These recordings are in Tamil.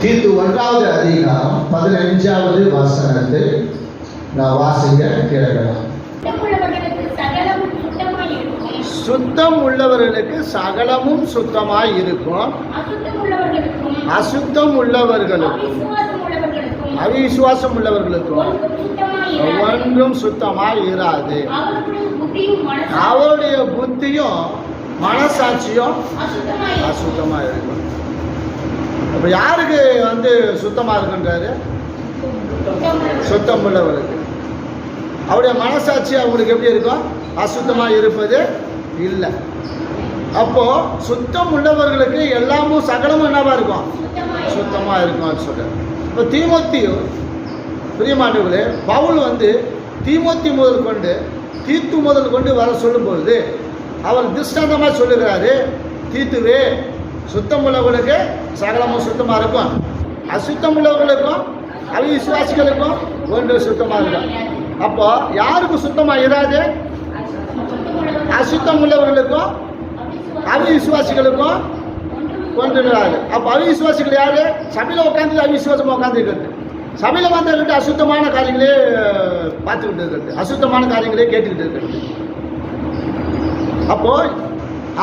தீத்து 1வது அதிகாரம் 15வது வசனத்தை நான் வாசிக்க கேட்கலாம். சுத்தம் உள்ளவர்களுக்கு சகலமும் சுத்தமாய் இருக்கும், அசுத்தம் உள்ளவர்களுக்கும் அவிசுவாசம் உள்ளவர்களுக்கும் ஒன்றும் சுத்தமாய் இராது. அவருடைய புத்தியும் மனசாட்சியும் அசுத்தமா இருக்கும். அப்ப யாருக்கு சுத்தமா இருக்குன்றாரு? சுத்தம் உள்ளவருக்கு. அவருடைய மனசாட்சி அவங்களுக்கு எப்படி இருக்கும்? அசுத்தமா இருப்பது இல்லை. அப்போ சுத்தம் உள்ளவர்களுக்கு எல்லாமும் சகலமும் என்னவா இருக்கும்? சுத்தமா இருக்கும் சொல்றாரு. இப்போ தீமோத்தேயு பிரியமானவர்களே, பவுல் தீமோத்தேயு முதல் கொண்டு தீத்து முதல் கொண்டு வர சொல்லும்பொழுது அவர் திருஷ்டாந்தமாக சொல்லுகிறாரு, தீத்துவே, சுத்தம் உள்ளவர்களுக்கு சகலமும் சுத்தமா இருக்கும், அசுத்தம் உள்ளவர்களுக்கும் அவிசுவாசிகளுக்கும் ஒன்று சுத்தமா இருக்கும். அப்போ யாருக்கு சுத்தமா இராது? அசுத்தம் உள்ளவர்களுக்கும் அவிசுவாசிகளுக்கும் ஒன்று இராது. அப்போ அவிசுவாசிகள் யாரு? சபையில் உட்காந்து அவிசுவாசமா உட்காந்து இருக்கிறது, சபையில் வந்துக்கிட்டு அசுத்தமான காரியங்களே பார்த்துக்கிட்டு இருக்கிறது, அசுத்தமான காரியங்களே கேட்டுக்கிட்டு இருக்கிறது. அப்போ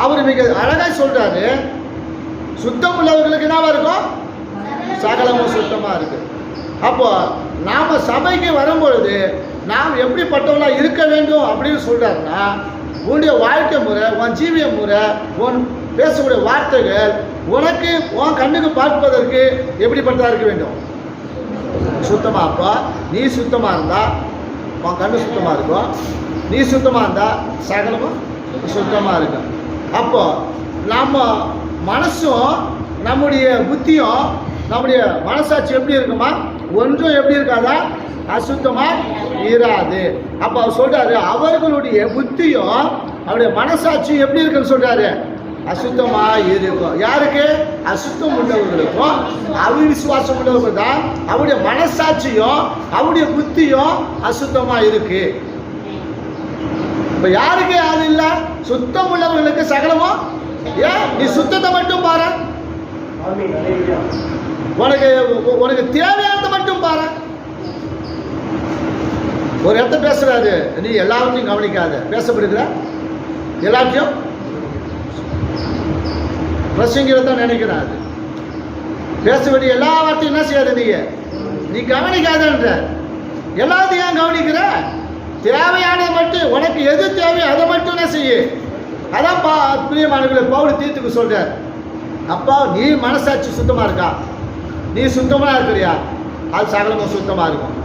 அவர் மிக அழகாய் சொல்றாரு, சுத்தம் உள்ளவர்களுக்கு என்னவா இருக்கும்? சகலமும் சுத்தமா இருக்கு. அப்போ நாம சபைக்கு வரும்பொழுது நாம் எப்படிப்பட்டவங்களா இருக்க வேண்டும் அப்படின்னு சொல்றாருன்னா, உன்னுடைய வாழ்க்கை முறை, உன் ஜீவிய முறை, உன் பேசக்கூடிய வார்த்தைகள் உனக்கு உன் கண்ணுக்கு பார்ப்பதற்கு எப்படிப்பட்டதா இருக்க வேண்டும்? சுத்தமா. அப்போ நீ சுத்தமா இருந்தா உன் கண்ணு சுத்தமா இருக்கும், நீ சுத்தமா இருந்தா சகலமும் சுத்தமா இருக்கும். அப்போ நம்ம மனசும் நம்முடைய புத்தியும் நம்முடைய மனசாட்சி எப்படி இருக்குமா? ஒன்றும் எப்படி இருக்காதா? அசுத்தமா இராது. அப்ப அவர் சொல்றாரு, அவர்களுடைய புத்தியும் அவருடைய மனசாட்சியும் எப்படி இருக்குன்னு சொல்றாரு? அசுத்தமா இருக்கும். யாருக்கு? அசுத்தம் உள்ளவர்களுக்கும் அவிசுவாசம் உள்ளவர்கள் தான் அவருடைய மனசாட்சியும் அவருடைய புத்தியும் அசுத்தமா இருக்கு. இப்ப யாருக்கு அது இல்ல? சுத்தம் உள்ளவர்களுக்கு சகலமும். ஏன் நீ சுத்தத்தை மட்டும் பாரு, உனக்கு தேவையானதை மட்டும் பாரு. ஒரு இடத்த பேசுறாரு, நீ எல்லாத்தையும் கவனிக்காத, பேசப்படுகிற எல்லாத்தையும் பிரசங்கிறதான் நினைக்கிறாரு. பேச வேண்டிய எல்லா வார்த்தையும் என்ன செய்யாத, நீ கவனிக்காதன்ற. எல்லாத்தையும் ஏன் கவனிக்கிற? தேவையானதை மட்டும், உனக்கு எது தேவையோ அதை மட்டும் என்ன செய்ய. அதான் பிரியமானவர்களே, பவுல் தீத்துக்கு சொல்றார், அப்பா நீ மனசாட்சி சுத்தமா இருக்கா? நீ சுத்தமா இருக்கிறியா? அது சகலமும் சுத்தமா இருக்கும்.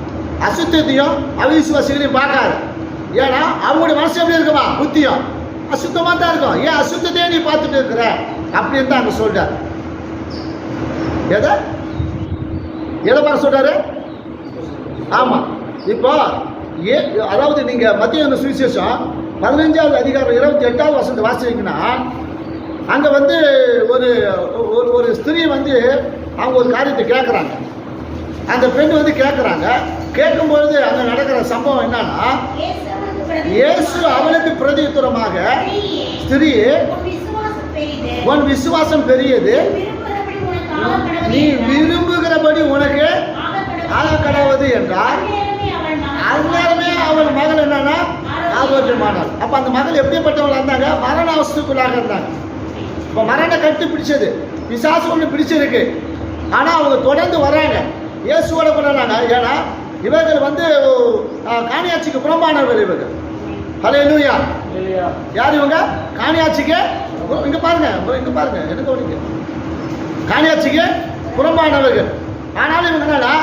அசுத்தத்தையும் அவிசுவாசிகளையும் பார்க்காது. ஏன்னா அவங்களுடைய மனசு எப்படி இருக்குமா? புத்தியும் அசுத்தமா தான் இருக்கும். ஏன் அசுத்தத்தையே நீ பார்த்துட்டு இருக்கிற அப்படின்னு தான் அங்க சொல்றார். எதை பார்க்க சொல்றாரு? ஆமா, இப்போ அதாவது நீங்க மத்திய சுவிசேஷம் 15வது அதிகாரம் 28வது வசனத்தை வாசிச்சீங்கன்னா, அங்க ஒரு ஸ்திரீ அவங்க ஒரு காரியத்தை கேட்குறாங்க. அந்த பெண் கேட்குறாங்க. கேட்கும்பொழுது அங்கே நடக்கிற சம்பவம் என்னன்னா, இயேசு அவளுக்கு பிரதியுத்தரமாக, ஸ்திரீயே, உன் விசுவாசம் பெரியது, நீ விரும்புகிறபடி உனக்கு ஆகக்கடவது என்றார். அதனாலுமே அவள் மகள் என்னன்னா ஆரோக்கியமானாள். அப்ப அந்த மகள் எப்படிப்பட்டவங்களா இருந்தாங்க? மரண அவஸ்தைக்குள்ளாக இருந்தாங்க. இப்போ மரண கட்டு பிடிச்சது, பிசாசு ஒன்று பிடிச்சிருக்கு. ஆனா அவங்க தொடர்ந்து வர்றாங்க, இயேசுவோட கொண்டாடுறாங்க. ஏன்னா இவர்கள் காணியாட்சிக்கு புறம்பானவர்கள் இவர்கள். ஹல்லேலூயா. யார் இவங்க? காணியாட்சிக்கு, இங்க பாருங்க என்ன கவனிங்க, காணியாட்சிக்கு புறம்பானவர்கள். ஆனாலும் இவங்க என்னன்னா,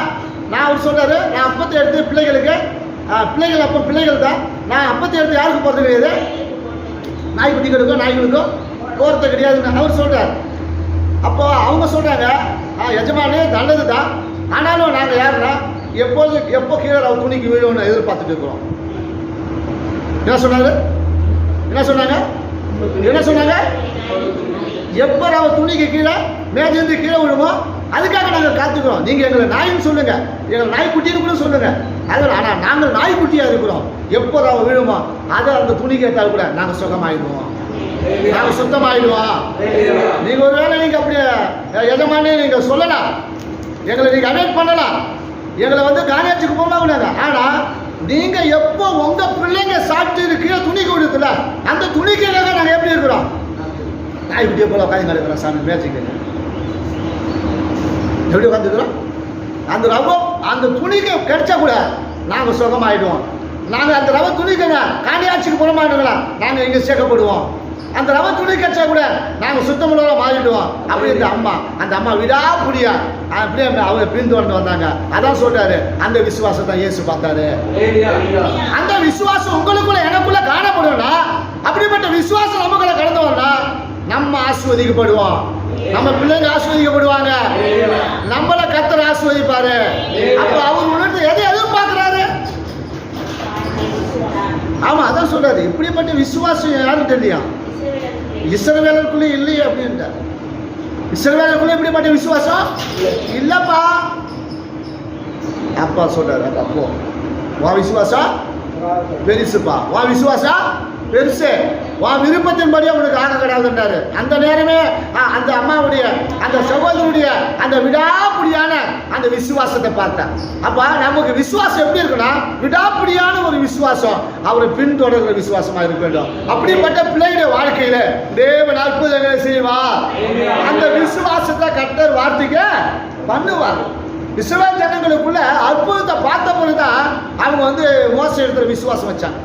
நான் அவர் சொல்றாரு, நான் அப்பத்தை எடுத்து பிள்ளைகளுக்கு, பிள்ளைகள் அப்போ பிள்ளைகள் தான், நான் அப்பத்தை எடுத்து யாருக்கு போகிறது கிடையாது? நாய்க்குட்டிகளுக்கும் நாய்களுக்கும் போகிறது கிடையாதுன்னு அவர் சொல்றாரு. அப்போ அவங்க சொல்றாங்க, எஜமானே நல்லது தான், ஆனாலும் நாங்கள் யாருன்னா எப்போ கீழே அவர் துணிக்கு வீழும்னு எதிர்பார்த்துட்டு இருக்கிறோம். என்ன சொன்னாங்க? எப்போ அவர் துணிக்கு கீழே மேஜிருந்து கீழே விழுமோ அதுக்காக நாங்கள் காத்துக்கிறோம். நீங்க எங்களை நாயின்னு சொல்லுங்க, எங்களை நாய்க்குட்டின்னு கூட சொல்லுங்க. அதில் ஆனால் நாங்கள் நாய்க்குட்டியா இருக்கிறோம். எப்போ அவ விழுமோ அதை அந்த துணி கேட்டால் கூட நாங்கள் சுகமாயிடுவோம், நாங்கள் சுத்தமாயிடுவோம். நீங்க ஒருவேளை நீங்க அப்படியே எஜமானே நீங்க சொல்லலாம், எங்களை நீங்கள் அவாய்ட் பண்ணலாம், எங்களை வந்து காலேஜுக்கு போகலாங்க. ஆனால் நீங்கள் எப்போ உங்கள் பிள்ளைங்க சாப்பிட்டு இருக்கிற துணி கொடுத்துல அந்த துணிக்காக நாங்கள் எப்படி இருக்கிறோம்? நான் இப்படியே போல உட்காந்து கிடக்கிறோம் சாமி மேட்சிக்கு எப்படி உட்காந்துக்கிறோம்? அந்த ரவை அந்த துணிக்கு கிடைச்சா கூட நாங்கள் சுகமாயிடுவோம். நாங்கள் அந்த ரவை துணிக்கங்க காணியாட்சிக்கு போக மாட்டோங்களா, நாங்கள் இங்கே சேர்க்கப்படுவோம். அந்த ரவை துணி கிடைச்சா கூட நாங்கள் சுத்தமுள்ள மாறிடுவோம். அப்படி அந்த அம்மா விடாப்புடியா அப்படியே அவரை பின்தொடர்ந்து வந்தாங்க. அதான் சொல்றாரு, அந்த விசுவாசத்தை இயேசு பார்த்தாரு. அந்த விசுவாசம் உங்களுக்குள்ள எனக்குள்ள காணப்படும்னா, அப்படிப்பட்ட விசுவாசம் நமக்குள்ள கடந்து வரனா நம்ம ஆசீர்வதிக்கப்படுவோம், நம்ம பிள்ளைங்க ஆசீர்வதிக்கப்படுவாங்க, நம்மள கர்த்தர் ஆசீர்வதிப்பாரு. அப்ப அவர் உணர்ந்து எதை எதிர்பார்க்கிறாரு? ஆமா, அதான் சொல்றாரு, இப்படிப்பட்ட விசுவாசம் யாரும் தெரியும் இஸ்ரவேலருக்குள்ளே இல்லையே அப்படின்ட்டு. இஸ்ரவேலருக்குள்ளே இப்படிப்பட்ட விசுவாசம் இல்லப்பா. அப்பா சொல்றாரு, அப்போ வா விசுவாசம் பெருசுப்பா, வா விசுவாசம் பெருசு, வா விருப்பத்தின்படியே உனக்கு ஆக கிடையாதுன்றாரு. அந்த நேரமே அந்த அம்மாவுடைய அந்த சகோதரனுடைய அந்த விடாப்புடியான அந்த விசுவாசத்தை பார்த்தேன். அப்ப நமக்கு விசுவாசம் எப்படி இருக்குன்னா, விடாப்புடியான ஒரு விசுவாசம், அவரை பின்தொடர்கிற விசுவாசமா இருக்க வேண்டும். அப்படிப்பட்ட பிள்ளைகளுடைய வாழ்க்கையில தேவன் அற்புதங்களை செய்வார். அந்த விசுவாசத்தை கர்த்தர் வார்த்தைக்கு பண்ணுவார். இஸ்ரவேல் ஜனங்களுக்குள்ள அற்புதத்தை பார்த்த பொழுதுதான் அவங்க வந்து மோசே எடுக்கிற விசுவாசம் வச்சாங்க.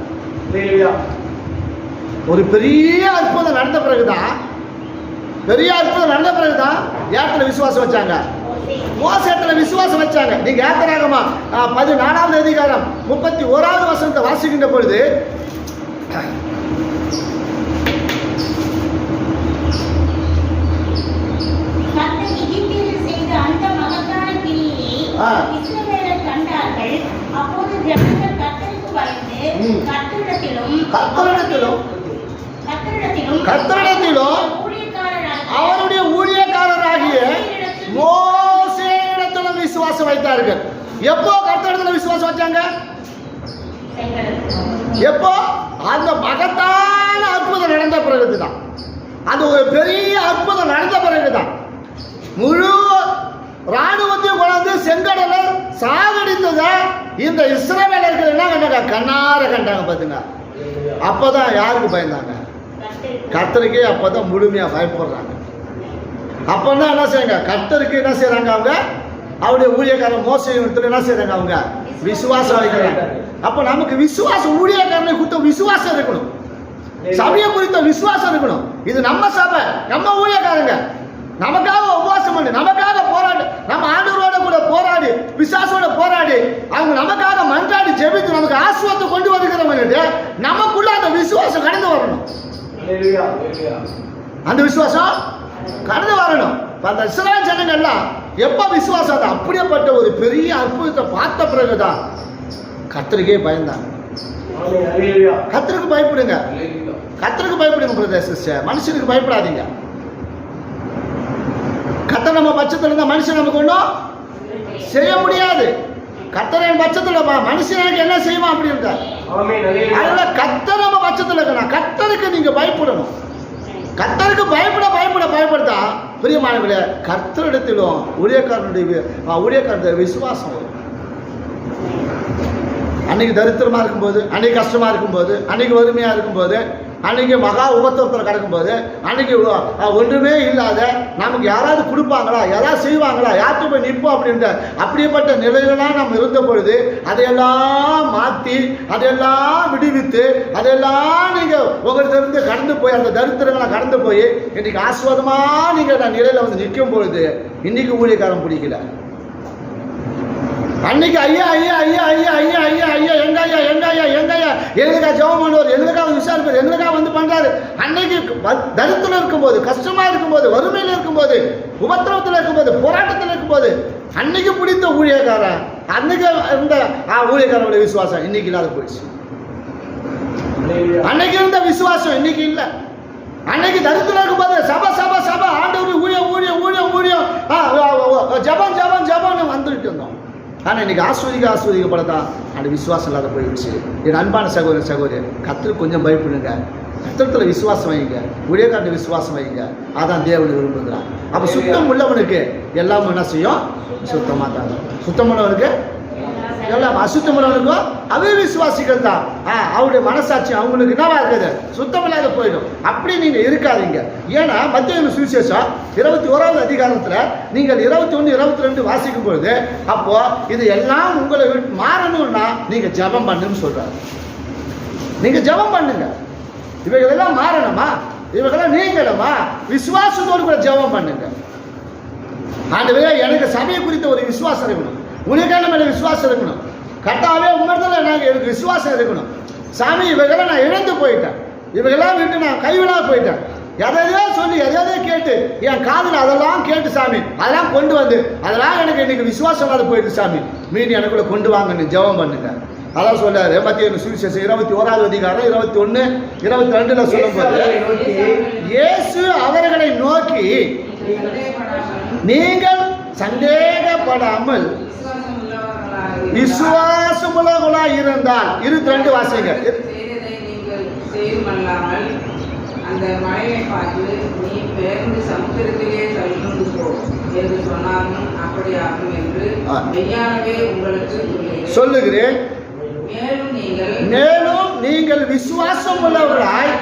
ஒரு பெரிய அற்புதம் நடந்த பிறகுதான் ஏத்துல விசுவாசம் வச்சாங்க, மோசேத்துல விசுவாசம் வச்சாங்க. நீங்க ஏத்தராகமா 14வது அதிகாரம் 31வது வசனத்தை வாசிக்கின்ற பொழுது, கர்த்தரிடத்திலும் அவருடைய ஊழியக்காரராகிய மோசேயிடத்திலும் விசுவாசம் வைத்தார்கள். எப்போ கர்த்தரிடத்தில் விசுவாசம் வச்சாங்க? எப்போ? அந்த மகத்தான அற்புதம் நடந்த பிறகுதான், அந்த ஒரு பெரிய அற்புதம் நடந்த பிறகுதான் முழு ராணுவத்தையும் கொண்டு செங்கடலை சாகடித்தத இந்த இஸ்ரவேலர்கள் என்ன கண்டாங்க? கண்ணார கண்டாங்க. பாத்துங்க, அப்பதான் யாருக்கு பயந்தாங்க? கர்த்தருக்கே அப்பதான் முழுமையா பயப்படுறாங்க. அப்பதான் என்ன செய்யுங்க? கர்த்தருக்கு என்ன செய்யறாங்க? அவங்க அவருடைய ஊழியக்காரன் மோசேயின் என்ன செய்யறாங்க? அவங்க விசுவாசம் அளிக்கிறாங்க. அப்ப நமக்கு விசுவாசம், ஊழியக்காரனை குறித்த விசுவாசம் இருக்கணும், சபையை குறித்த விசுவாசம் இருக்கணும். இது நம்ம சபை, நம்ம ஊழியக்காரங்க, நமக்காக உபவாசம் பண்ணி, நமக்காக போராடி, நம்ம ஆண்டவரோட கூட போராடி, பிசாசோட போராடி, அவங்க நமக்காக மன்றாடி ஜெபித்து நமக்கு ஆசீர்வாதத்தை கொண்டு வருகிறவங்க, நமக்குள்ள அந்த விசுவாசம் கடந்து வரணும். அந்த விசுவாசம் கடந்து வரணும். அந்த இஸ்ரவேல் ஜனங்கள்லாம் எப்ப விசுவாசம், அது அப்படியேப்பட்ட ஒரு பெரிய அற்புதத்தை பார்த்த பிறகுதான் கர்த்தருக்கே பயந்தாங்க. கர்த்தருக்கு பயப்படுங்க, கர்த்தருக்கு பயப்படுங்க பிரதர் சிஸ்டர், மனுஷனுக்கு பயப்படாதீங்க. கர்த்தர் நம்ம பட்சத்தில் இருந்தா மனுஷன் நமக்கு ஒன்றும் செய்ய முடியாது. கர்த்தரின் பட்சத்தில் மனுஷனுக்கு என்ன செய்வான் அப்படின்ட்டு, அதனால கர்த்தர் நம்ம பட்சத்தில் இருக்கணும். கர்த்தருக்கு நீங்க பயப்படணும். கர்த்தருக்கு பயப்படுத்தா பிரியமானவர்களே, கர்த்தரிடத்திலும் ஊழியக்காரனுடைய விசுவாசம் வரும். அன்னைக்கு தரித்திரமா இருக்கும்போது, அன்னைக்கு கஷ்டமா இருக்கும்போது, அன்னைக்கு வறுமையா இருக்கும்போது, அன்னைக்கு மகா உபத்திரத்தில் கிடக்கும்போது, அன்னைக்கு ஒன்றுமே இல்லாத நமக்கு யாராவது கொடுப்பாங்களா, யாராவது செய்வாங்களா, யார்கிட்ட போய் நிற்போம் அப்படின்ற அப்படிப்பட்ட நிலையிலாம் நம்ம இருந்த பொழுது அதையெல்லாம் மாற்றி, அதையெல்லாம் விடுவித்து, அதையெல்லாம் நீங்கள் உங்கள்கிட்ட கடந்து போய், அந்த தரித்திரங்களை கடந்து போய் இன்னைக்கு ஆஸ்வாதமாக நீங்கள் நிலையில் வந்து நிற்கும் பொழுது இன்னைக்கு ஊழியக்காரன் பிடிக்கல. அன்னைக்கு ஐயா ஐயா ஐயா ஐயா ஐயா ஐயா ஐயா எங்க ஐயா எங்க ஐயா எங்க ஐயா எங்களுக்காக ஜெபம் பண்ணுவார், எங்களுக்காக விசாரிப்பார், எங்களுக்காக வந்து பண்றாரு. அன்னைக்கு தரித்திரம் இருக்கும்போது, கஷ்டமா இருக்கும்போது, வறுமையில் இருக்கும்போது, உபத்திரவத்தில் இருக்கும்போது, போராட்டத்தில் இருக்கும்போது அன்னைக்கு பிடித்த ஊழியக்காரன், அன்னைக்கு இருந்த ஊழியக்காரனுடைய விசுவாசம் இன்னைக்கு இல்லாத போயிடுச்சு. அன்னைக்கு இருந்த விசுவாசம் இன்னைக்கு இல்லை. அன்னைக்கு தரித்திரம் இருக்கும்போது சபா சபா சபா ஆண்டவர் ஊழியம் ஊழியம் ஊழியம் ஊழியம் ஜபம் ஜபம் ஜபம்னு வந்துட்டு இருந்தோம். ஆனால் இன்னைக்கு ஆஸ்வதிக்கப்படத்தான் அந்த விசுவாசம் இல்லாத போயிடுச்சு. என் அன்பான சகோதரி, கர்த்தருக்கு கொஞ்சம் பயப்படுங்க, கர்த்தரத்தில் விசுவாசம் வைங்க, ஊழியக்காரனுடைய விசுவாசம் வைங்க. அதான் தேவன் விரும்புகிறார். அப்ப சுத்தம் உள்ளவனுக்கு எல்லாம் என்ன செய்யும்? சுத்தமா தான். சுத்தம் உள்ளவனுக்கு எல்லாம், அசுத்தம் உள்ளவனுக்கும் அவிசுவாசிகள் தான். அவருடைய மனசாட்சி அவங்களுக்கு என்னவா இருக்குது? சுத்தம் இல்லாத போயிடும். அப்படி நீங்க இருக்காதீங்க. ஏன்னா மத்தேயு சுவிசேஷம் 21வது அதிகாரத்துல நீங்கள் 21, 22 வாசிக்கும் பொழுது அப்போ இது எல்லாம் உங்களை மாறணும்னா நீங்க ஜெபம் பண்ணுன்னு சொல்றாரு. நீங்க ஜெபம் பண்ணுங்க. இவைகள் எல்லாம் மாறணுமா? இவைகளாம் நீங்களுமா? விசுவாசத்தோடு கூட ஜெபம் பண்ணுங்க. ஆண்டவரே, எனக்கு சபையை குறித்த ஒரு விசுவாசம் இருக்கணும், உனக்கான மேல விசுவாசம் இருக்கணும், கட்டாவே உண்மையில எனக்கு விசுவாசம் இருக்கணும். சாமி, இவைகளை நான் இழந்து போயிட்டேன், இவைகளாம் விட்டு நான் கைவிடா போயிட்டேன். எதையோ சொல்லி எதையோ கேட்டு என் காதில் அதெல்லாம் கேட்டு சாமி அதெல்லாம் கொண்டு வந்து அதெல்லாம் எனக்கு இன்னைக்கு விசுவாசம் இல்லாத போயிட்டு சாமி, மீன் எனக்குள்ள கொண்டு வாங்கன்னு ஜெபம் பண்ணுங்க. அதான் சொல்றாரு மத்தேயு சுவிசேஷம் 21வது அதிகாரம் 21, 22 சொல்லும் போது, இயேசு அவர்களை நோக்கி, நீங்கள் சந்தேகப்படாமல் விசுவாசமுள்ளவர்களாய் இருந்தால், 22 வாசிங்க. அந்த மழையை பார்த்து நீ பெயர்ந்து சமுத்திரத்திலே தள்ளுண்டு போ என்று சொன்னாலும் அப்படியாகும் என்று மெய்யாகவே உங்களுக்கு சொல்லுகிறேன். மேலும் நீங்கள் விசுவாசம் உள்ளவர்களாய்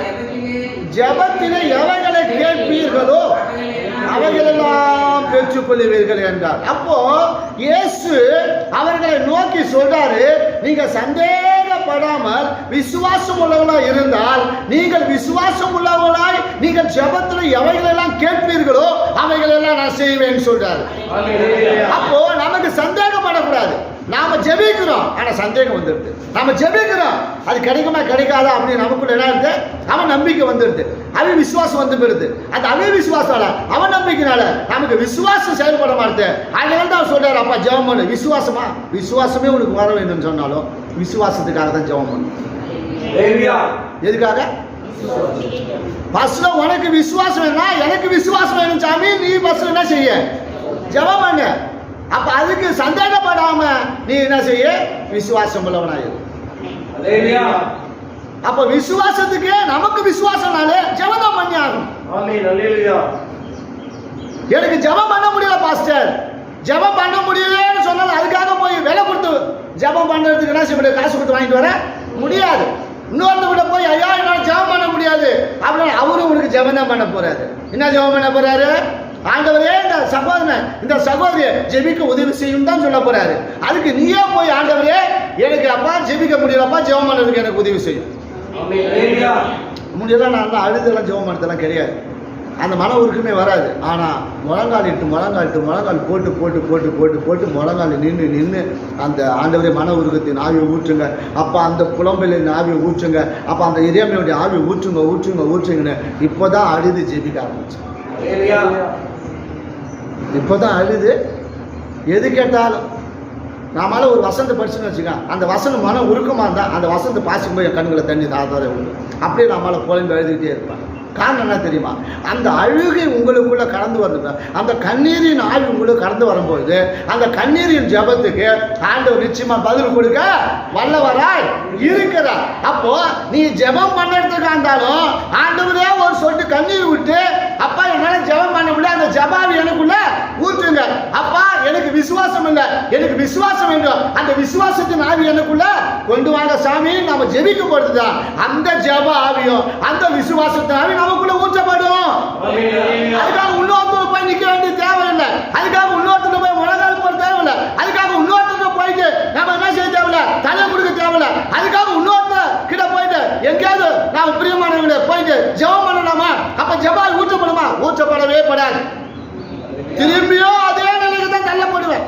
ஜெபத்திலே எவைகளை கேட்பீர்களோ அவைகளெல்லாம் பெற்றுக்கொள்வீர்கள் என்றார். அப்போ இயேசு அவர்களை நோக்கி சொல்றாரு, நீங்க சந்தேகப்படாமல் விசுவாசம் உள்ளவர்களாய் இருந்தால், நீங்கள் விசுவாசம் உள்ளவர்களாய் நீங்கள் ஜெபத்தில் எவைகளெல்லாம் கேட்பீர்களோ அவைகளெல்லாம் நான் செய்வேன்னு சொல்றாரு. அப்போ நமக்கு சந்தேகப்படக்கூடாது. நாம ஜெபிக்கிறோம், ஆனா சந்தேகம் வந்துடுது. நாம ஜெபிக்கிறோம், அது கிடைக்குமா கிடைக்காதா அப்படின்னு நமக்குள்ள என்ன இருக்கு? அவன் நம்பிக்கை வந்துடுது, அவன் விசுவாசம் வந்து போயிடுது. அது அவன் விசுவாசால அவன் நம்பிக்கைனால நமக்கு விசுவாசம் செயல்பட மாட்டேது. அதனால தான் சொல்றாரு, அப்பா ஜெபம் பண்ணு. விசுவாசமா? விசுவாசமே உனக்கு வர வேண்டும்னு சொன்னாலும் விசுவாசத்துக்காக தான் ஜெபம் பண்ணு. எதுக்காக? பஸ்ல உனக்கு விசுவாசம் வேணா, எனக்கு விசுவாசம் வேணும் சாமி, நீ பஸ்ல என்ன செய்ய? ஜெபம் பண்ணு. அப்ப அதுக்கு சந்தேகப்படாம நீ என்ன செய்ய? விசுவாசம் உள்ளவனாயிரு. அப்ப விசுவாசத்துக்கு நமக்கு விசுவாசம்னாலே ஜெபம் பண்ணி ஆகும். எனக்கு ஜெபம் பண்ண முடியல பாஸ்டர், ஜெபம் பண்ண முடியலன்னு சொன்னாலும் அதுக்காக போய் விலை கொடுத்து ஜெபம் பண்றதுக்கு என்ன செய்ய? காசு கொடுத்து வாங்கிட்டு வர முடியாது. இன்னொருத்த போய் ஐயா என்னால ஜெபம் பண்ண முடியாது அப்படின்னு அவரும் உனக்கு ஜெபம் தான் பண்ண போறாரு. என்ன ஜெபம் பண்ண போறாரு? ஆண்டவரே, இந்த சகோதரன் இந்த சகோதரியை ஜெபிக்க உதவி செய்யும் தான் சொல்ல போறாரு. அதுக்கு நீயே போய், ஆண்டவரே எனக்கு அப்பா ஜெபிக்க முடியலப்பா, ஜெபம் பண்ணுறதுக்கு எனக்கு உதவி செய்யும் முடியல. நான் அழுதெல்லாம் ஜெபம் பண்ணதெல்லாம் கிடையாது, அந்த மன உருக்குமே வராது. ஆனால் முழங்கால் போட்டு முழங்கால் நின்று அந்த ஆண்டவரே மன உருக்கத்தின் ஆவியை ஊற்றுங்க அப்பா, அந்த புலம்பலின் ஆவியை ஊற்றுங்க அப்பா, அந்த இறைமையுடைய ஆவியை ஊற்றுங்கன்னு இப்போதான் அழுது ஜெபிக்க ஆரம்பிச்சேன். இப்போதான் அழுது எது கேட்டாலும் நாம ஒரு வசந்த படிச்சுன்னு வச்சுக்க, அந்த வசனம் மன உருக்கமாக இருந்தால் அந்த வசந்த பாசிக்கும் போய் என் கண்களை தண்ணி தாத்தாரே உண்டு. அப்படியே நம்மளால புலம்பு எழுதிக்கிட்டே இருப்பாங்க. காரணம் என்ன தெரியுமா? அந்த அழுகை உங்களுக்குள்ள கடந்து வருது, அந்த கண்ணீரின் ஆய்வு உங்களுக்கு கடந்து வரும்போது அந்த கண்ணீரின் ஜெபத்துக்கு ஆண்டவர் நிச்சயமா பதில் கொடுக்க வல்லவராய் இருக்கிறார். அப்போ நீ ஜெபம் பண்ணுறதுக்கு இருந்தாலும் ஆண்டவரே ஒரு சொட்டு கண்ணீர் விட்டு, அப்பா என்னால ஜெபம் பண்ண முடியல, அந்த ஜெபாவி எனக்குள்ள ஊற்றுங்க அப்பா, எனக்கு விசுவாசம் இல்லை, எனக்கு விசுவாசம் வேண்டும், அந்த விசுவாசத்தின் ஆவி எனக்குள்ள கொண்டு வாங்க சாமி. நம்ம ஜெபிக்க போறதுதான் அந்த ஜெப ஆவியும் அந்த விசுவாசத்தின் ஆவி நமக்குள்ள ஊற்றப்படும். அதுக்காக இன்னொருத்தர் போய் நிக்க வேண்டிய தேவையில்லை, அதுக்காக இன்னொருத்தர் போய் முழங்கால் போட தேவையில்லை, அதுக்காக இன்னொருத்தர் போயிட்டு நம்ம என்ன செய்ய தேவையில்ல, தலை கொடுக்க தேவையில்லை, அதுக்காக இன்னொருத்தர் கிட்ட போயிட்டு எங்கேயாவது நாம பிரியமானவங்களை போயிட்டு ஜெபம் பண்ணலாமா? அப்ப ஜெபம் ஊற்றப்படுமா? ஊற்றப்படவே படாது. திரும்பியும் அதே நிலைக்கு தான் தள்ளப்படுவேன்,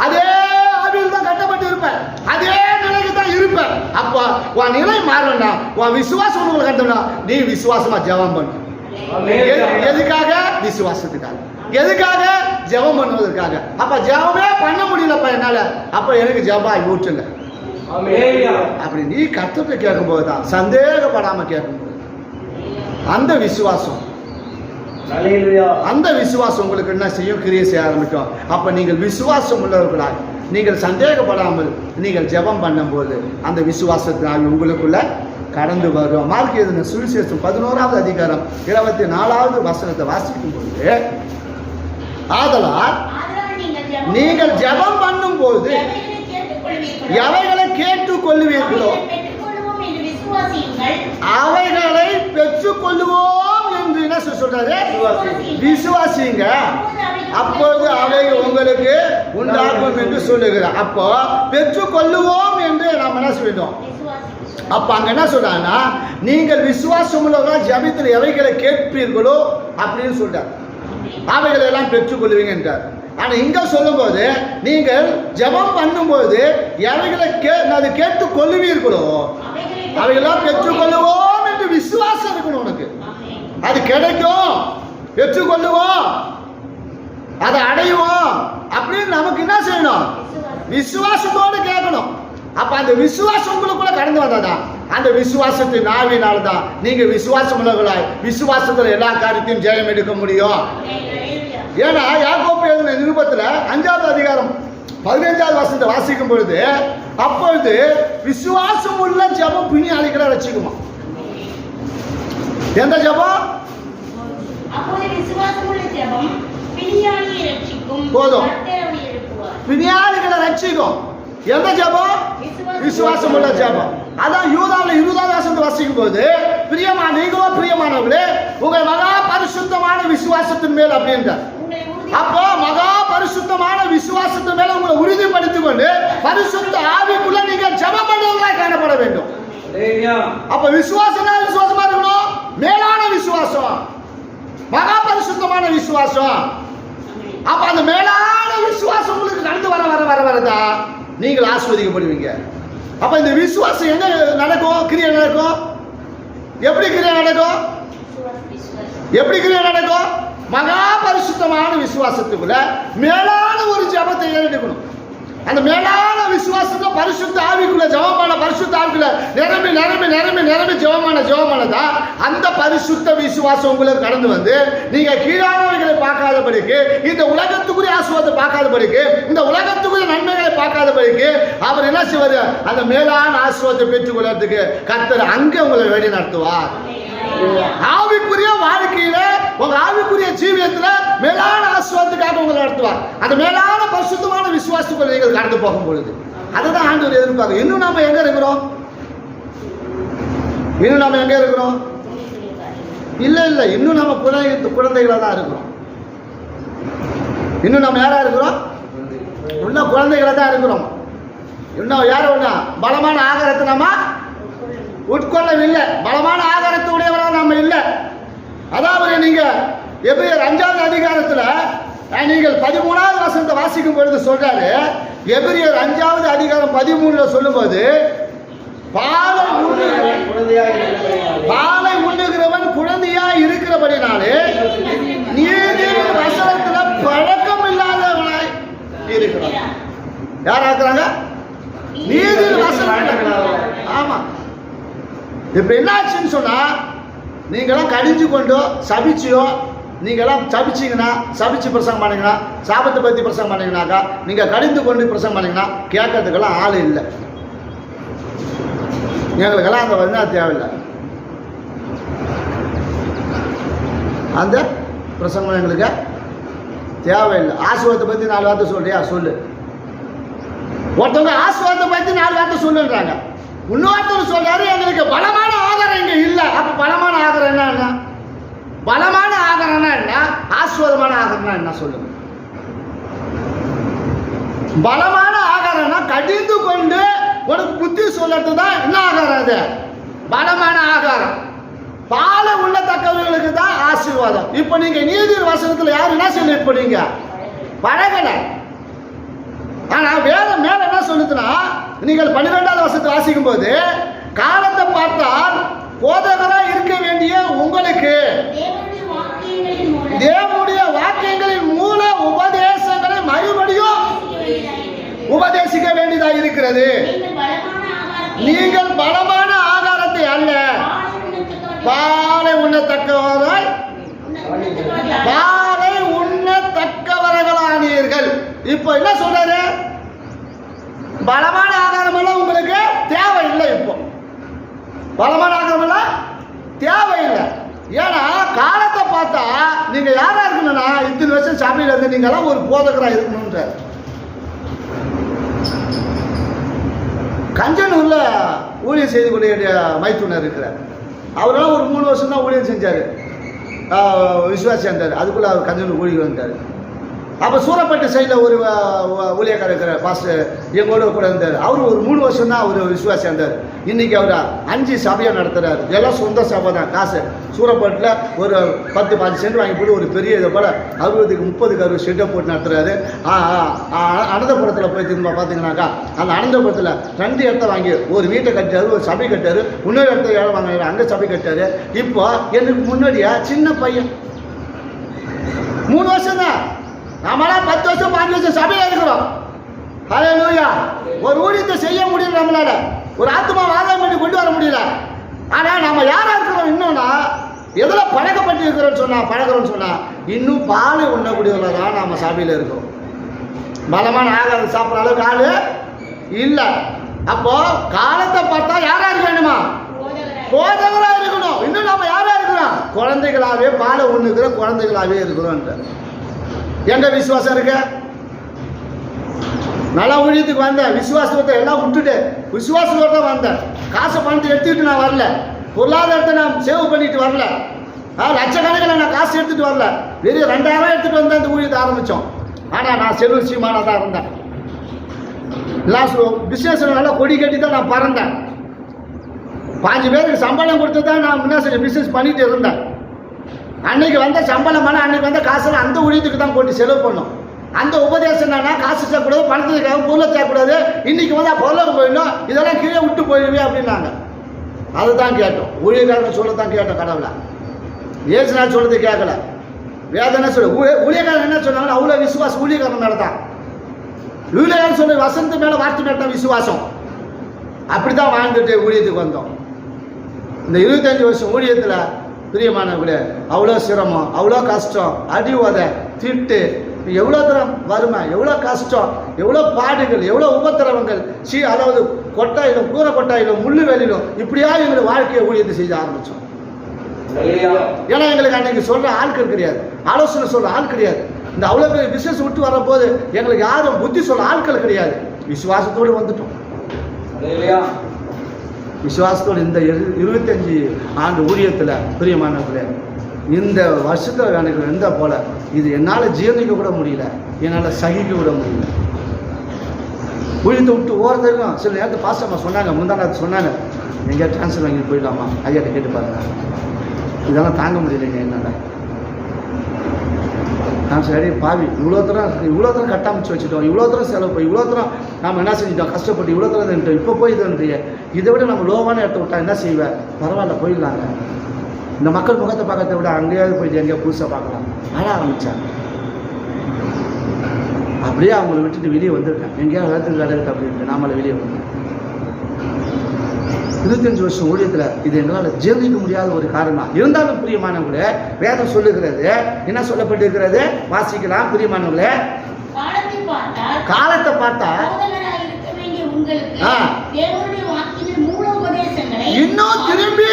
அதே ஆவியில் தான் கட்டப்பட்டு இருப்பேன், அதே நிலைக்கு தான் இருப்பேன். அப்ப உன் நிலை மாறணும்னா, உன் விசுவாசம் உங்களை கட்டணும்னா நீ விசுவாசமா ஜெபம் பண்ணு. எதுக்காக? விசுவாசத்துக்காக. எதுக்காக? ஜெபம் பண்ணுவதற்காக. அப்ப ஜெபமே பண்ண முடியலப்பா என்னால, அப்ப எனக்கு ஜெபம் ஊற்றுங்க அப்படி நீ கர்த்தத்தை கேட்கும் போதுதான், சந்தேகப்படாம கேட்கும் போது அந்த விசுவாசம் உங்களுக்கு என்ன செய்யும்? கிரியை செய்ய ஆரம்பிக்கும். அப்ப நீங்கள் விசுவாசம் உள்ளவர்களாய் நீங்கள் சந்தேகப்படாமல் நீங்கள் ஜெபம் பண்ணும் போது அந்த விசுவாசத்தினால் உங்களுக்குள்ள கடந்து வரும். மார்க் எழுதின சுவிசேஷம் 11வது அதிகாரம் 24வது வசனத்தை வாசிக்கும் போது ஆதலால் நீங்கள் ஜெபம் பண்ணும்போது எவைகளை கேட்டுக்கொள்ளுவீர்களோ அவைகளை பெற்றுக்கொள்ளுவோம் என்று என்ன சொல்றாரு? விசுவாசிங்க, அப்பொழுது அவைகள் உங்களுக்கு உண்டாகும் என்று சொல்லுகிறார். அப்போ பெற்றுக்கொள்ளுவோம் என்று நாம் என்ன சொல்லிட்டோம்? அப்ப அங்க என்ன சொல்றாங்கன்னா, நீங்கள் விசுவாசம் உள்ளவர்கள் ஜெபத்தில் எவைகளை கேட்பீர்களோ அப்படின்னு சொல்றார், அவைகளை எல்லாம் பெற்றுக்கொள்வீங்க என்றார். ஆனா இங்க சொல்லும்போது நீங்கள் ஜெபம் பண்ணும்போது எவைகளை கேட்டுக் கொள்ளுவீர்களோ அவைகளாம் பெற்றுக்கொள்ளுவோம் என்று விசுவாசம் இருக்கணும் உனக்கு. அது கிடைக்கும், பெற்றுக்கொள்ளுவோம், அதை அடைவோம் அப்படின்னு நமக்கு என்ன செய்யணும்? விசுவாசத்தோடு கேட்கணும். அப்ப அந்த விசுவாசம் உங்களுக்குள்ள கடந்து வந்தாதான், அந்த விசுவாசத்தின் ஆவியினால்தான் நீங்க விசுவாசம் உள்ளவர்களாய் விசுவாசத்துல எல்லா காரியத்தையும் ஜெயம் எடுக்க முடியும். ஏன்னா யாக்கோப்பு எழுதின நிருபத்துல 5வது அதிகாரம் 15வது வசனத்தை வாசிக்கும் பொழுது, அப்பொழுது விசுவாசம் உள்ள ஜெபம் பிணியாளிகளை ரட்சிக்குமா? எந்த ஜெபம்? போதும், பிணியாளிகளை ரட்சிக்கும். எந்த ஜெபம்? விசுவாசம் உள்ள ஜெபம். அதான் யூதாவில் 20வது வசனத்தை வாசிக்கும் போது, நீங்களோ பிரியமானவர்களே உங்கள் மகா பரிசுத்தமான விசுவாசத்தின் மேல் அப்படின்ற. அப்போ மகா பரிசுத்தமான விசுவாசத்தின் மேல உங்களை உறுதிப்படுத்திக் கொண்டு பரிசுத்த ஆவிக்குள்ள நீங்க ஜெபம் பண்ணுவதற்காக காணப்பட வேண்டும். அப்ப விசுவாசம் விசுவாசமா இருக்கணும், மேலான விசுவாசம், மகா பரிசுத்தமான விசுவாசம். அப்ப அந்த மேலான விசுவாசம் உங்களுக்கு கடந்து வர வர வர வரதா நீங்கள் ஆசீர்வதிக்கப்படுவீங்க. அப்ப இந்த விசுவாசம் எங்க நடக்கும்? கிரியை நடக்கும். எப்படி கிரியை நடக்கும்? எப்படி கிரியை நடக்கும்? மகா பரிசுத்தமான விசுவாசத்துக்குள்ள மேலான ஒரு ஜெபத்தை ஏறெடுக்கணும். அந்த மேலான விசுவாசத்துல பரிசுத்த ஆவிக்குள்ள ஜெபமான பரிசுத்த ஆவிக்குள்ள நிரம்பி நிரம்பி நிரம்பி நிரம்பி ஜெபமானதா அந்த பரிசுத்த விசுவாசம் உங்களுக்கு கடந்து வந்து நீங்க கீழானவைகளை பார்க்காதபடிக்கு, இந்த உலகத்துக்குரிய ஆசீர்வாதத்தை பார்க்காதபடிக்கு, இந்த உலகத்துக்குரிய நன்மைகளை பார்க்காதபடிக்கு அவர் என்ன செய்வாரு? அந்த மேலான ஆசீர்வாதத்தை பெற்றுக்கொள்றதுக்கு கர்த்தர் அங்கே உங்களை வழி நடத்துவார். ஆவிக்குரிய வாழ்க்கையில உங்க ஆவிக்குரிய ஜீவியத்துல மேலான ஆசீர்வாதத்துக்காக உங்களை நடத்துவார். அந்த மேலான பரிசுத்தமான விசுவாசத்துக்குள்ள நீங்கள் கடந்து போகும் பொழுது அதுதான் ஆண்டவர் எதிர்பார்க்க. இன்னும் நாம எங்க இருக்கிறோம்? இன்னும் நாம எங்க இருக்கிறோம்? இல்ல இல்ல, இன்னும் நம்ம குழந்தைகளா தான் இருக்கிறோம். இன்னும் நம்ம யாரா இருக்கிறோம்? இன்னும் குழந்தைகளா தான் இருக்கிறோம். இன்னும் யாரும் ஒண்ணா பலமான ஆகாரத்தை நம்ம உட்கொள்ளவில்லை, பலமான ஆகாரத்தை உடையவராக நம்ம இல்லை. அதாவது நீங்க எபிரேயர் 5வது அதிகாரத்துல நீங்கள் 13வது வசனத்தை வாசிக்கும் பொழுது சொல்றாரு, எபிரேயர் 5வது அதிகாரம் 13ல சொல்லும்போது, பாலை உண்ணுகிறவன் குழந்தையா இருக்கிறபடினாலே நீதி வசனத்துல பழக்கம் இல்லாதவனாய் இருக்கிறான். யார் ஆக்குறாங்க? நீதி வசனம். ஆமா, இப்ப என்னாச்சுன்னு சொன்னா, நீங்களாம் கடிஞ்சு கொண்டோ சபிச்சியோ, நீங்களாம் சபிச்சிங்கன்னா, சபிச்சு பிரசங்கம் பண்ணீங்கன்னா, சாபத்தை பற்றி பிரசங்கம் பண்ணீங்கன்னாக்கா, நீங்கள் கடிந்து கொண்டு பிரசங்கம் பண்ணீங்கன்னா கேட்கறதுக்கெல்லாம் ஆள் இல்லை. எங்களுக்கெல்லாம் அந்த வந்து தேவையில்லை. அந்த பிரசங்கம் எங்களுக்கு தேவையில்லை. ஆசீர்வாதத்தை பற்றி 4 வார்த்தை சொல்றியா? சொல்லு. ஒருத்தவங்க ஆசீர்வாதத்தை பற்றி 4 வார்த்தை சொல்லுன்றாங்க. இன்னொருத்தர் சொல்றாரு, எங்களுக்கு பலமான ஆகாரம் இங்க இல்ல. அப்ப பலமான ஆகாரம் என்ன? பலமான ஆகாரம்னா என்ன? ஆசீர்வாதமான ஆகாரம்னா என்ன சொல்லுங்க? பலமான ஆகாரம்னா கடிந்து கொண்டு உனக்கு புத்தி சொல்றது தான் என்ன ஆகாரம்? அது பலமான ஆகாரம். பாலை உள்ளத்தக்கவர்களுக்கு தான் ஆசீர்வாதம். இப்ப நீங்க நீதி வசனத்துல யாரு என்ன சொல்லி இப்ப நீங்க பழகல. ஆனா வேதம் மேல என்ன சொல்லுதுன்னா, நீங்கள் 12வது வசனத்தை வாசிக்கும் போது, காலத்தை பார்த்தால் போதகரா இருக்க வேண்டிய உங்களுக்கு தேவனுடைய வாக்கியங்களின் மூல உபதேசங்களை மறுபடியும் உபதேசிக்க வேண்டியதா இருக்கிறது. நீங்கள் பலமான ஆகாரத்தை அல்ல, பாலை உண்ணத்தக்கவராய் பாலை உண்ணத்தக்கவர்களானீர்கள். இப்போ என்ன சொல்றாரு? பலமான ஆகாரம் எல்லாம் உங்களுக்கு தேவையில்லை. இப்போ பலமான ஆகாரம் எல்லாம் தேவையில்லை. ஏன்னா காலத்தை பார்த்தா நீங்க யாரா இருக்கணும்னா இத்தனை வருஷம் சபையில இருந்து நீங்க எல்லாம் ஒரு போதகரா இருக்கணும்ன்ற. கஞ்சனூர்ல ஊழியம் செய்து கொண்டிய மைத்துனர் இருக்கிறார். அவரெல்லாம் ஒரு 3 வருஷம் தான் ஊழியம் செஞ்சாரு, விசுவாசி இருந்தார். அதுக்குள்ள அவர் கஞ்சனூர் ஊழியம் வந்தார். அப்போ சூரப்பட்டு சைடில் ஒரு ஊழியக்காரர் இருக்கிறார், பாஸ்டர் எங்களோட கூட இருந்தார். அவர் ஒரு 3 வருஷம் தான் அவர் விசுவாசி இருந்தார். இன்னைக்கு அவர் 5 சபையாக நடத்துகிறார். எல்லாம் சொந்த சபை தான். காசு சூரப்பட்டில் ஒரு 10-15 சென்ட் வாங்கி போட்டு ஒரு பெரிய இதை போல் 60-30 ஷெட்டை போட்டு நடத்துகிறாரு. அனந்தபுரத்தில் போய் திரும்ப பார்த்தீங்கன்னாக்கா அந்த அனந்தபுரத்தில் 2 இடத்த வாங்கி ஒரு வீட்டை கட்டாரு, ஒரு சபை கட்டாரு, இன்னொரு இடத்த இடம் வாங்கினாரு, அங்கே சபை கட்டாரு. இப்போ எனக்கு முன்னாடியா சின்ன பையன் 3 வருஷம் தான். நாமெல்லாம் 10 வருஷம் 5 வருஷம் சபையில இருக்கிறோம். ஹல்லேலூயா. ஒரு ஊழியத்தை செய்ய முடியல, நம்மளால ஒரு ஆத்மா ஆதாயம் பண்ணி கொண்டு வர முடியல. ஆனா நம்ம யாரா இருக்கிறோம் இன்னும்னா எதுல பழக்கப்பட்டு இருக்கிறோம்னு பழகிறோம்னு சொன்னா இன்னும் பால் உண்ணக்கூடியவர்கள தான் நாம சபையில இருக்கோம். பலமான ஆகாரம் சாப்பிட்ற அளவுக்கு ஆளு இல்ல. அப்போ காலத்தை பார்த்தா யாரா இருக்க வேணுமா? போதகரா இருக்கணும். இன்னும் நம்ம யாரா இருக்கிறோம்? குழந்தைகளாவே பாலை உண்ணுக்கிற குழந்தைகளாவே இருக்கிறோம். எங்க விசுவாசம் இருக்க? நல்லா ஊழியத்துக்கு வந்தேன், விசுவாசத்தை எல்லாம் விட்டுட்டு விசுவாசத்தோட தான் வந்தேன். காசை பணத்தை எடுத்துக்கிட்டு நான் வரல, பொருளாதாரத்தை நான் சேவ் பண்ணிட்டு வரல, லட்சக்கணக்கில் நான் காசு எடுத்துட்டு வரல. வெறும் 2000 எடுத்துட்டு வந்தேன் இந்த ஊழியத்தை ஆரம்பித்தோம். ஆனால் நான் செல்வ சீமானாக தான் இருந்தேன். பிஸ்னஸ் நல்லா கொடி கட்டி தான் நான் பறந்தேன். 5 பேருக்கு சம்பளம் கொடுத்து தான் நான் முன்னாடி பிஸ்னஸ் பண்ணிட்டு இருந்தேன். அன்னைக்கு வந்த சம்பளம் அன்னைக்கு வந்த காசெல்லாம் அந்த ஊழியத்துக்கு தான் போட்டு செலவு பண்ணும். அந்த உபதேசம் என்னன்னா காசு சேர்க்கக்கூடாது, பணத்துக்காக பொருளை சேர்க்கக்கூடாது, இன்னைக்கு வந்தா பொருளுக்கு போயிடணும், இதெல்லாம் கீழே விட்டு போயிடுவே அப்படின்னாங்க. அதுதான் கேட்டோம். ஊழியக்காரங்க சொல்லத்தான் கேட்டோம். கடவுளை ஏசு நான் சொல்றது கேட்கல. வேதனை சொல்ல ஊழியக்காரன் என்ன சொன்னாங்கன்னா அவ்வளோ விசுவாசம் ஊழியக்காரன் மேலே தான். ஊழியக்காரன் சொல்ல வசந்த மேலே வார்த்தை மேலே தான் விசுவாசம். அப்படித்தான் வாழ்ந்துட்டு ஊழியத்துக்கு வந்தோம். இந்த 25 வருஷம் ஊழியத்தில் பிரியமானவர்களே அவ்வளோ சிரமம், அவ்வளோ கஷ்டம், அடி உதை, திட்டு, எவ்வளோ தூரம் வறுமை, எவ்வளோ கஷ்டம், எவ்வளோ பாடுகள், எவ்வளோ உபத்திரவங்கள், அதாவது கொட்டாயிலும் கூரை கொட்டாயிலும் முள்ளு வேலையிலும் இப்படியா எங்களை வாழ்க்கையை ஊழியத்தை செய்ய ஆரம்பித்தோம். ஏன்னா எங்களுக்கு அன்னைக்கு சொல்ற ஆட்கள் கிடையாது, ஆலோசனை சொல்ற ஆள் கிடையாது. இந்த அவ்வளோ பேர் பிசினஸ் விட்டு வரப்போது எங்களுக்கு யாரும் புத்தி சொல்ல ஆட்கள் கிடையாது. விசுவாசத்தோடு வந்துட்டோம். விசுவாசத்தோடு இந்த 25 ஆண்டு ஊழியத்தில் பிரியமானவர்களே இந்த வருஷத்தில் எனக்கு எந்த போல இது என்னால் ஜீர்ணிக்க கூட முடியல, என்னால் சகிக்க கூட முடியல. ஊழியத்தை விட்டு ஓரத்துக்கும் சில நேரத்தில் பாஸ்டம்மா சொன்னாங்க, முந்தானத்து சொன்னாங்க, எங்கேயா டிரான்ஸ்ஃபர் வாங்கி போயிடலாமா ஐயாட்ட கேட்டு பாருங்க, இதெல்லாம் தாங்க முடியலைங்க என்னால். நான் சரி பாவி இவ்வளோ தூரம் கட்டமைச்சு வச்சுட்டோம், இவ்வளோ தூரம் செலவு போய் இவ்வளோ தூரம் நாம் என்ன செஞ்சிட்டோம், கஷ்டப்பட்டு இவ்வளோ தூரம் நின்றுட்டோம், இப்போ போய் இதுன்றிய இதை விட நம்ம லோவான இடத்த விட்டா என்ன செய்வேன், பரவாயில்ல போயிடலாங்க, இந்த மக்கள் முகத்தை பார்க்கறத விட அங்கேயாவது போயிட்டு எங்கேயா புதுசாக பார்க்கலாம் ஆள ஆரம்பித்தாங்க. அப்படியே அவங்கள விட்டுட்டு வெளியே வந்துருக்கேன், எங்கேயாவது வேலைக்கு வேலை இருக்கு அப்படின்ட்டு நாமளை வெளியே வந்தேன். 25 வருஷம் ஊழியத்தில் இது எங்களால் ஜீர்ணிக்க முடியாத ஒரு காரணம். இருந்தாலும் பிரியமானவங்களே வேதம் சொல்லுகிறது, என்ன சொல்லப்பட்டிருக்கிறது வாசிக்கலாம். பிரியமானவங்களே காலத்தை பார்த்தா இன்னும் திரும்பி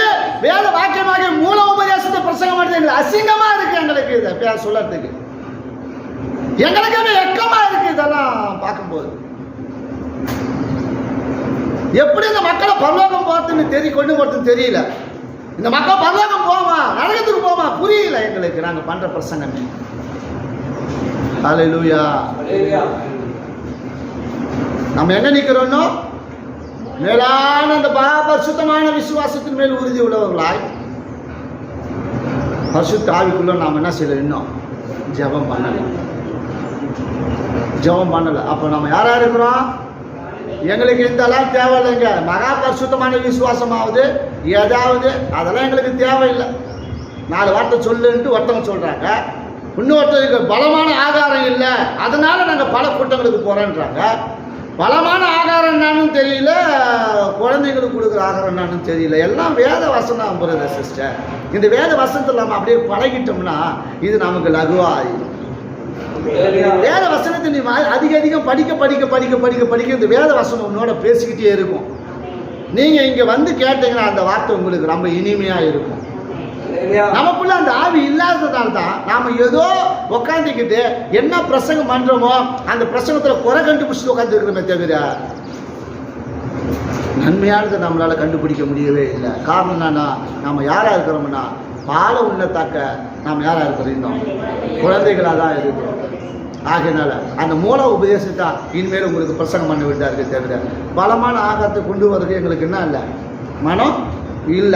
வேத வாக்கியமாக மூல உபதேசத்தை பிரசங்கம் பண்ணுறது அசிங்கமா இருக்கு எங்களுக்கு. இதை பேர் சொல்லறதுக்கு எங்களுக்கு வெக்கமா இருக்கு இதெல்லாம் பார்க்கும்போது. எப்படி இந்த மக்களை பரலோகம் போறதுன்னு கொண்டு போறதுன்னு தெரியல. இந்த மக்கள் பரலோகம் போமா நரகத்துக்கு போமா புரியல எங்களுக்கு நாங்க பண்ற பிரசங்கமே. ஹல்லேலூயா. நம்ம எங்க நிக்கிறோம்னோ மேலான அந்த பரிசுத்தமான விசுவாசத்தின் மேல் உறுதி உள்ளவர்களாய் பரிசுத்த ஆவிக்குள்ள நாம் என்ன செய்யல, இன்னும் ஜெபம் பண்ணல. அப்போ நம்ம யாரா இருக்கிறோம், எங்களுக்கு இதெல்லாம் தேவையில்லைங்க. மகா பரிசுத்தமான விசுவாசமாவது ஏதாவது அதெல்லாம் எங்களுக்கு தேவையில்லை. 4 வார்த்தை சொல்லுன்ட்டு ஒருத்தவங்க சொல்றாங்க, இன்னொருத்தருக்கு பலமான ஆகாரம் இல்லை அதனால நாங்கள் பல கூட்டங்களுக்கு போறோன்றாங்க. பலமான ஆகாரம் என்னன்னு தெரியல, குழந்தைங்களுக்கு கொடுக்குற ஆகாரம் என்னன்னு தெரியல. எல்லாம் வேத வசனம் போகிறது சிஸ்டர். இந்த வேத வசனத்தில் நம்ம அப்படியே பழகிட்டோம்னா இது நமக்கு லகுவா ஆயிடும். வேத வசனத்தை நீ அதிகம் படிக்க இந்த வேத வசனம் உன்னோட பேசிக்கிட்டே இருக்கும். நீங்க இங்க வந்து கேட்டீங்கன்னா அந்த வார்த்தை உங்களுக்கு ரொம்ப இனிமையா இருக்கும். நமக்குள்ள அந்த ஆவி இல்லாததுனால தான் நாம ஏதோ உட்காந்துக்கிட்டு என்ன பிரசங்கம் பண்றோமோ அந்த பிரசங்கத்துல குறை கண்டுபிடிச்சிட்டு உட்காந்துருக்கிறோமே தவிர நன்மையானதை நம்மளால கண்டுபிடிக்க முடியவே இல்லை. காரணம் என்னன்னா நம்ம யாரா இருக்கிறோம்னா பால உள்ளத்தாக்க நாம் யாரா இருக்கிறோம், இன்னும் குழந்தைகளாக தான் இருக்கிறோம். ஆகையினால அந்த மூல உபதேசத்தை இனிமேல் உங்களுக்கு பிரசங்கம் பண்ண விட்டார்கள் தவிர பலமான ஆகத்தை கொண்டு வரது எங்களுக்கு என்ன இல்லை, மனம் இல்லை.